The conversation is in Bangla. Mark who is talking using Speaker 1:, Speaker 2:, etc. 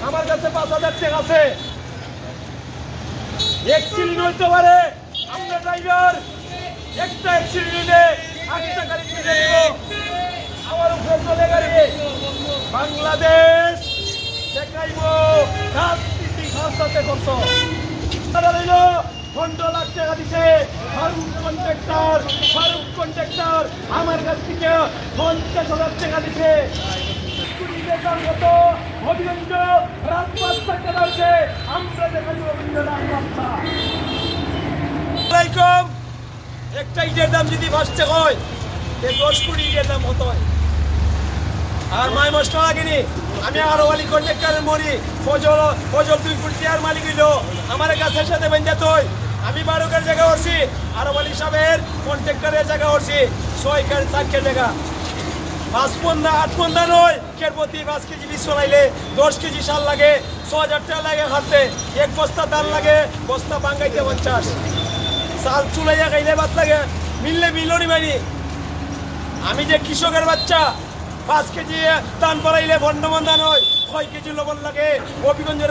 Speaker 1: আমার কাছে 5,000 টাকা আছে। অ্যাক্সিডেন্ট হইতে পারে, আমরা ড্রাইভার একটা অ্যাক্সিডেন্ট হইলে 8 টাকা রিক্সা দেব। আমার উপরে চলে গাড়ি। বাংলাদেশ দেখাইব রাজনীতি খাসাতে করতো। তারা হইল 15 লাখ টাকা দিছে ফারুক কন্ট্রাক্টর আমার কাছ থেকে 50,000 টাকা দিছে। অভিগঞ্জ রাজপথ থেকে রয়েছে, আমরা দেখাইব একটা ইটের দাম যদি 5 টাকা হয়, 10 কোটি ইটের দাম কত হয়? আর মাই মাস টাকা কিনি আমি আরো ওয়ালি কন্ট্রাক্টরের মরি ফজল 2 কোটি টাকার মালিক হইল আমার কাছে সাথে বেঁধে তুই। আমি 12 জায়গা করছি, আরো ওয়ালি সাহেবের কন্ট্রাক্টরের জায়গা করছি 6 জায়গা 5 পন্দা 8 পন্দা নয়। কের প্রতি 5 কেজি বীজ চলাইলে 10 কেজি সার লাগে, 6,000 টাকা লাগে হাতে। 1 বস্তা ধান লাগে, বস্তা বাঙ্গাইতে 50। চাল চুলাইয়া খাইলে ভাত লাগে, মিললে মিলনি মানি। আমি যে কৃষকের বাচ্চা, 5 কেজি ধান পড়াইলে ভন্ডমন্দা নয়, 6 কেজি লবণ লাগে। অভিগঞ্জের